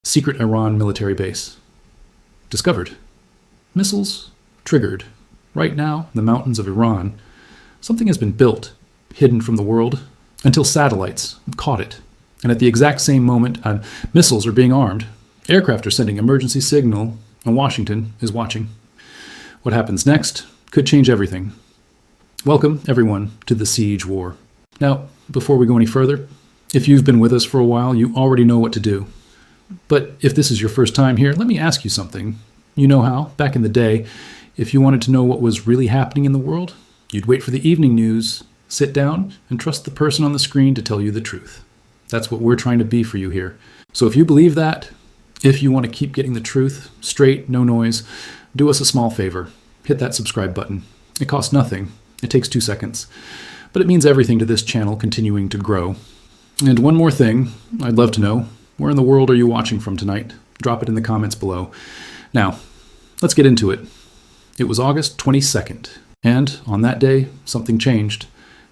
Secret Iran military base. Discovered. Missiles triggered. Right now, in the mountains of Iran, something has been built, hidden from the world, until satellites have caught it. And at the exact same moment, missiles are being armed, aircraft are sending emergency signal, and Washington is watching. What happens next could change everything. Welcome, everyone, to the Siege War. Now, before we go any further, if you've been with us for a while, you already know what to do. But if this is your first time here, let me ask you something. You know how, back in the day, if you wanted to know what was really happening in the world, you'd wait for the evening news, sit down, and trust the person on the screen to tell you the truth. That's what we're trying to be for you here. So if you believe that, if you want to keep getting the truth, straight, no noise, do us a small favor. Hit that subscribe button. It costs nothing. It takes 2 seconds. But it means everything to this channel continuing to grow. And one more thing, I'd love to know, where in the world are you watching from tonight? Drop it in the comments below. Now, let's get into it. It was August 22nd, and on that day, something changed.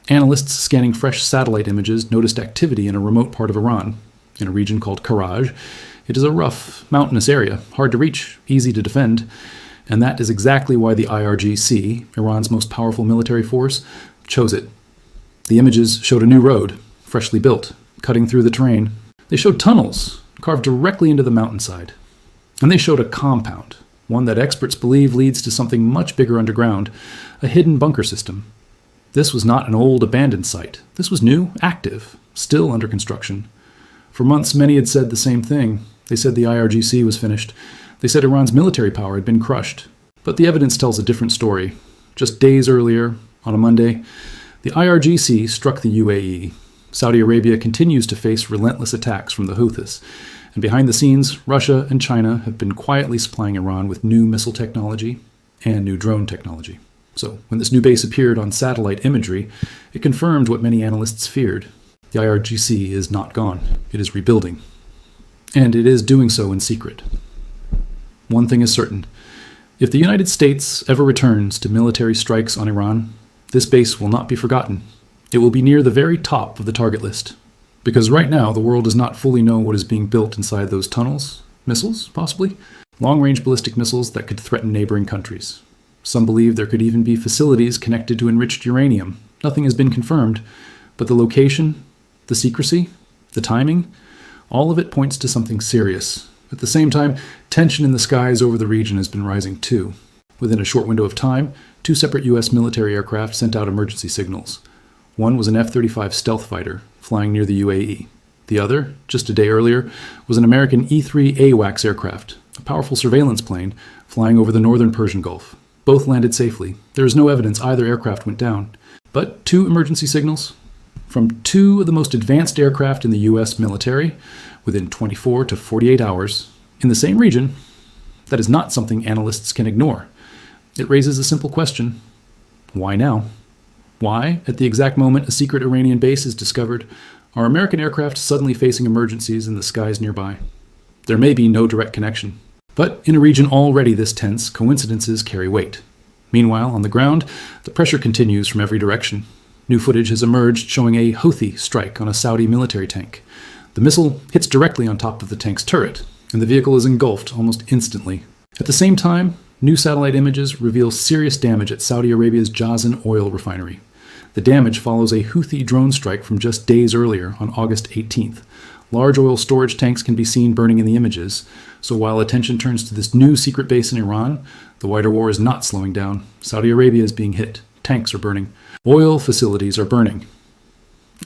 Analysts scanning fresh satellite images noticed activity in a remote part of Iran, in a region called Karaj. It is a rough, mountainous area, hard to reach, easy to defend, and that is exactly why the IRGC, Iran's most powerful military force, chose it. The images showed a new road, freshly built, cutting through the terrain. They showed tunnels, carved directly into the mountainside. And they showed a compound, one that experts believe leads to something much bigger underground, a hidden bunker system. This was not an old abandoned site. This was new, active, still under construction. For months, many had said the same thing. They said the IRGC was finished. They said Iran's military power had been crushed. But the evidence tells a different story. Just days earlier, on a Monday, the IRGC struck the UAE. Saudi Arabia continues to face relentless attacks from the Houthis. And behind the scenes, Russia and China have been quietly supplying Iran with new missile technology and new drone technology. So when this new base appeared on satellite imagery, it confirmed what many analysts feared. The IRGC is not gone. It is rebuilding. And it is doing so in secret. One thing is certain. If the United States ever returns to military strikes on Iran, this base will not be forgotten. It will be near the very top of the target list. Because right now, the world does not fully know what is being built inside those tunnels. Missiles, possibly? Long-range ballistic missiles that could threaten neighboring countries. Some believe there could even be facilities connected to enriched uranium. Nothing has been confirmed, but the location, the secrecy, the timing, all of it points to something serious. At the same time, tension in the skies over the region has been rising too. Within a short window of time, 2 separate U.S. military aircraft sent out emergency signals. One was an F-35 stealth fighter, flying near the UAE. The other, just a day earlier, was an American E-3 AWACS aircraft, a powerful surveillance plane, flying over the northern Persian Gulf. Both landed safely. There is no evidence either aircraft went down. But 2 emergency signals from 2 of the most advanced aircraft in the U.S. military within 24 to 48 hours in the same region, that is not something analysts can ignore. It raises a simple question. Why now? Why, at the exact moment a secret Iranian base is discovered, are American aircraft suddenly facing emergencies in the skies nearby? There may be no direct connection. But in a region already this tense, coincidences carry weight. Meanwhile, on the ground, the pressure continues from every direction. New footage has emerged showing a Houthi strike on a Saudi military tank. The missile hits directly on top of the tank's turret, and the vehicle is engulfed almost instantly. At the same time, new satellite images reveal serious damage at Saudi Arabia's Jazan oil refinery. The damage follows a Houthi drone strike from just days earlier on August 18th. Large oil storage tanks can be seen burning in the images, so while attention turns to this new secret base in Iran, the wider war is not slowing down. Saudi Arabia is being hit. Tanks are burning. Oil facilities are burning.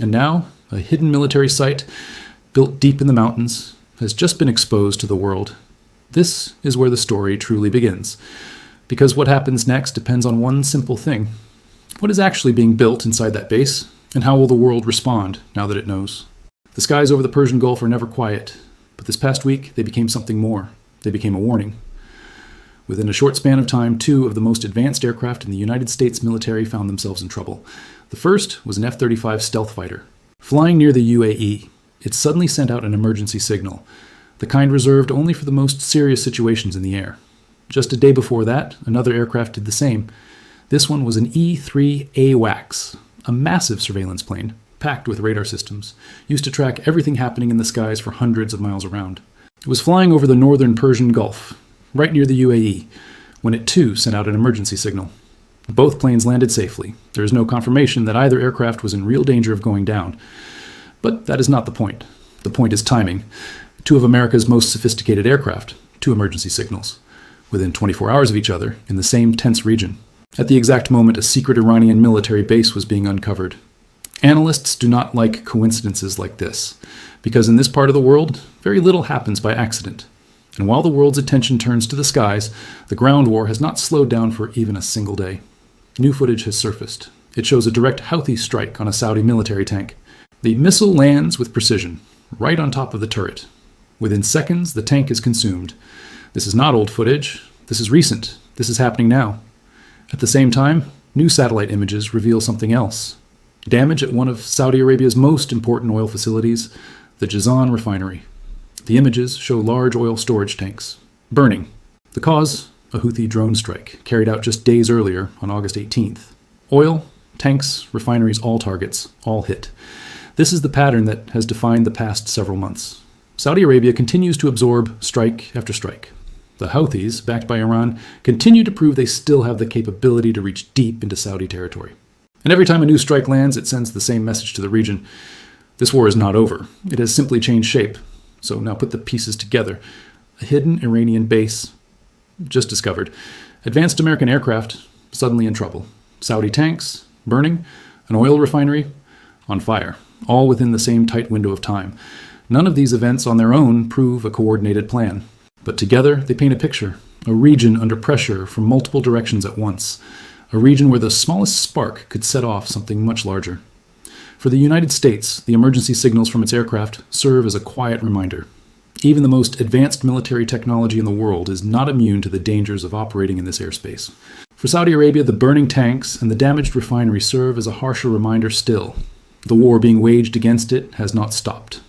And now, a hidden military site, built deep in the mountains, has just been exposed to the world. This is where the story truly begins, because what happens next depends on one simple thing. What is actually being built inside that base, and how will the world respond now that it knows? The skies over the Persian Gulf are never quiet, but this past week they became something more. They became a warning. Within a short span of time, 2 of the most advanced aircraft in the United States military found themselves in trouble. The first was an F-35 stealth fighter. Flying near the UAE, it suddenly sent out an emergency signal, the kind reserved only for the most serious situations in the air. Just a day before that, another aircraft did the same. This one was an E-3 AWACS, a massive surveillance plane, packed with radar systems, used to track everything happening in the skies for hundreds of miles around. It was flying over the northern Persian Gulf, right near the UAE, when it too sent out an emergency signal. Both planes landed safely. There is no confirmation that either aircraft was in real danger of going down. But that is not the point. The point is timing. Two of America's most sophisticated aircraft, two emergency signals, within 24 hours of each other, in the same tense region. At the exact moment, a secret Iranian military base was being uncovered. Analysts do not like coincidences like this, because in this part of the world, very little happens by accident. And while the world's attention turns to the skies, the ground war has not slowed down for even a single day. New footage has surfaced. It shows a direct Houthi strike on a Saudi military tank. The missile lands with precision, right on top of the turret. Within seconds, the tank is consumed. This is not old footage. This is recent. This is happening now. At the same time, new satellite images reveal something else. Damage at one of Saudi Arabia's most important oil facilities, the Jazan refinery. The images show large oil storage tanks burning. The cause? A Houthi drone strike, carried out just days earlier on August 18th. Oil, tanks, refineries, all targets, all hit. This is the pattern that has defined the past several months. Saudi Arabia continues to absorb strike after strike. The Houthis, backed by Iran, continue to prove they still have the capability to reach deep into Saudi territory. And every time a new strike lands, it sends the same message to the region. This war is not over. It has simply changed shape. So now put the pieces together. A hidden Iranian base, just discovered. Advanced American aircraft, suddenly in trouble. Saudi tanks, burning. An oil refinery, on fire. All within the same tight window of time. None of these events on their own prove a coordinated plan. But together, they paint a picture. A region under pressure from multiple directions at once. A region where the smallest spark could set off something much larger. For the United States, the emergency signals from its aircraft serve as a quiet reminder. Even the most advanced military technology in the world is not immune to the dangers of operating in this airspace. For Saudi Arabia, the burning tanks and the damaged refinery serve as a harsher reminder still. The war being waged against it has not stopped,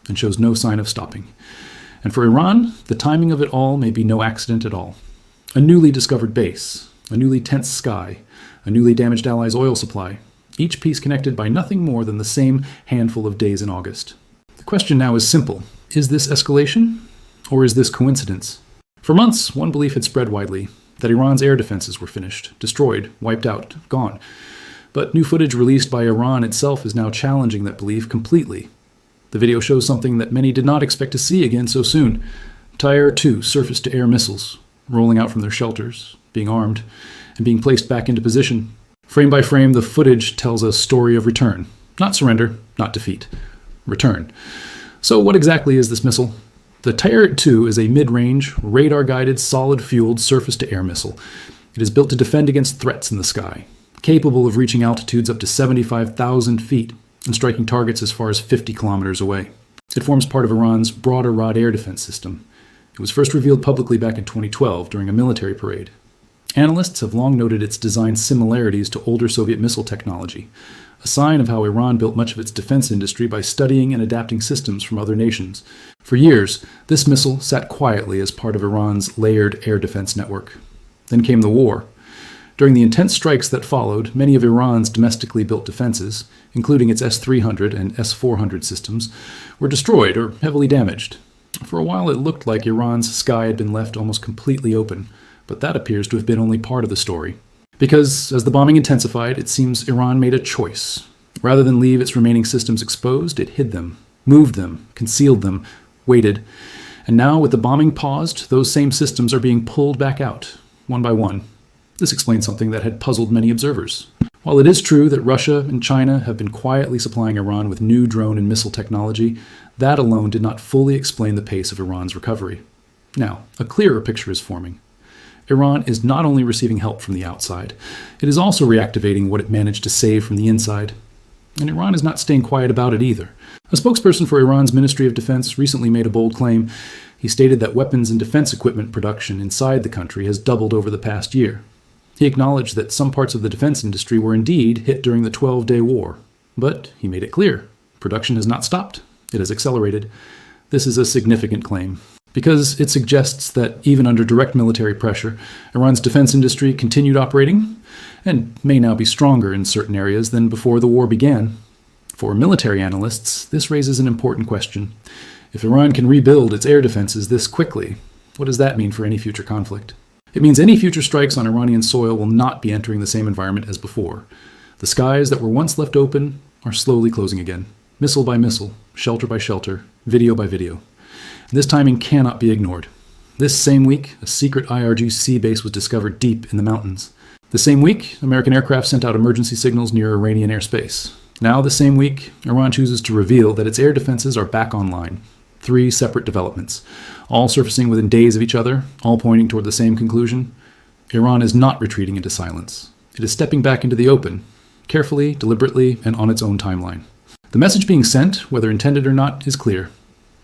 and shows no sign of stopping. And for Iran, the timing of it all may be no accident at all. A newly discovered base, a newly tense sky, a newly damaged allies' oil supply, each piece connected by nothing more than the same handful of days in August. The question now is simple. Is this escalation, or is this coincidence? For months, one belief had spread widely, that Iran's air defenses were finished, destroyed, wiped out, gone. But new footage released by Iran itself is now challenging that belief completely. The video shows something that many did not expect to see again so soon. Tyre-2 surface-to-air missiles, rolling out from their shelters, being armed, and being placed back into position. Frame by frame, the footage tells a story of return. Not surrender, not defeat. Return. So what exactly is this missile? The Tyre-2 is a mid-range, radar-guided, solid-fueled surface-to-air missile. It is built to defend against threats in the sky, capable of reaching altitudes up to 75,000 feet and striking targets as far as 50 kilometers away. It forms part of Iran's broader Rod air defense system. It was first revealed publicly back in 2012 during a military parade. Analysts have long noted its design similarities to older Soviet missile technology, a sign of how Iran built much of its defense industry by studying and adapting systems from other nations. For years, this missile sat quietly as part of Iran's layered air defense network. Then came the war. During the intense strikes that followed, many of Iran's domestically built defenses, including its S-300 and S-400 systems, were destroyed or heavily damaged. For a while, it looked like Iran's sky had been left almost completely open, but that appears to have been only part of the story. Because, as the bombing intensified, it seems Iran made a choice. Rather than leave its remaining systems exposed, it hid them, moved them, concealed them, waited. And now, with the bombing paused, those same systems are being pulled back out, one by one. This explains something that had puzzled many observers. While it is true that Russia and China have been quietly supplying Iran with new drone and missile technology, that alone did not fully explain the pace of Iran's recovery. Now, a clearer picture is forming. Iran is not only receiving help from the outside, it is also reactivating what it managed to save from the inside. And Iran is not staying quiet about it either. A spokesperson for Iran's Ministry of Defense recently made a bold claim. He stated that weapons and defense equipment production inside the country has doubled over the past year. He acknowledged that some parts of the defense industry were indeed hit during the 12-day war. But he made it clear, production has not stopped. It has accelerated. This is a significant claim, because it suggests that even under direct military pressure, Iran's defense industry continued operating, and may now be stronger in certain areas than before the war began. For military analysts, this raises an important question. If Iran can rebuild its air defenses this quickly, what does that mean for any future conflict? It means any future strikes on Iranian soil will not be entering the same environment as before. The skies that were once left open are slowly closing again, missile by missile, shelter by shelter, video by video. This timing cannot be ignored. This same week, a secret IRGC base was discovered deep in the mountains. The same week, American aircraft sent out emergency signals near Iranian airspace. Now, the same week, Iran chooses to reveal that its air defenses are back online. 3 separate developments, all surfacing within days of each other, all pointing toward the same conclusion. Iran is not retreating into silence. It is stepping back into the open, carefully, deliberately, and on its own timeline. The message being sent, whether intended or not, is clear.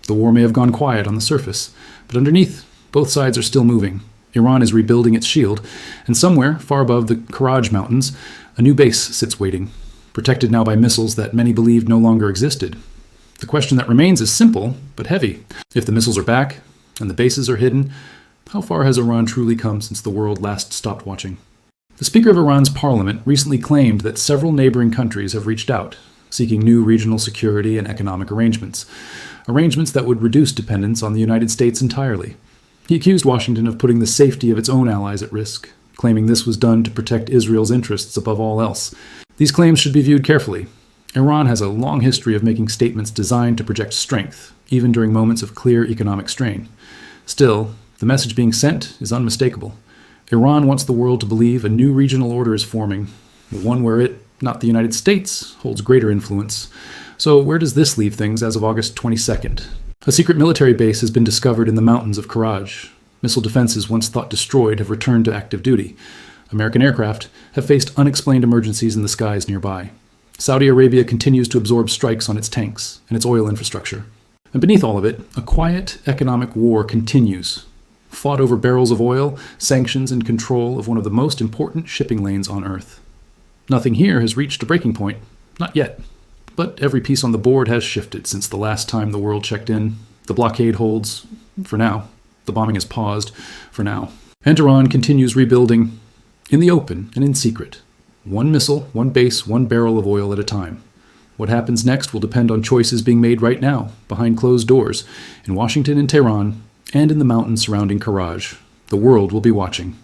The war may have gone quiet on the surface, but underneath, both sides are still moving. Iran is rebuilding its shield, and somewhere, far above the Karaj mountains, a new base sits waiting, protected now by missiles that many believed no longer existed. The question that remains is simple, but heavy. If the missiles are back, and the bases are hidden, how far has Iran truly come since the world last stopped watching? The Speaker of Iran's parliament recently claimed that several neighboring countries have reached out, seeking new regional security and economic arrangements that would reduce dependence on the United States entirely. He accused Washington of putting the safety of its own allies at risk, claiming this was done to protect Israel's interests above all else. These claims should be viewed carefully. Iran has a long history of making statements designed to project strength, even during moments of clear economic strain. Still, the message being sent is unmistakable. Iran wants the world to believe a new regional order is forming, one where it, not the United States, holds greater influence. So where does this leave things as of August 22nd? A secret military base has been discovered in the mountains of Karaj. Missile defenses once thought destroyed have returned to active duty. American aircraft have faced unexplained emergencies in the skies nearby. Saudi Arabia continues to absorb strikes on its tanks and its oil infrastructure. And beneath all of it, a quiet economic war continues, fought over barrels of oil, sanctions, and control of one of the most important shipping lanes on Earth. Nothing here has reached a breaking point, not yet. But every piece on the board has shifted since the last time the world checked in. The blockade holds, for now. The bombing has paused, for now. And Iran continues rebuilding, in the open and in secret. One missile, one base, one barrel of oil at a time. What happens next will depend on choices being made right now, behind closed doors, in Washington and Tehran, and in the mountains surrounding Karaj. The world will be watching.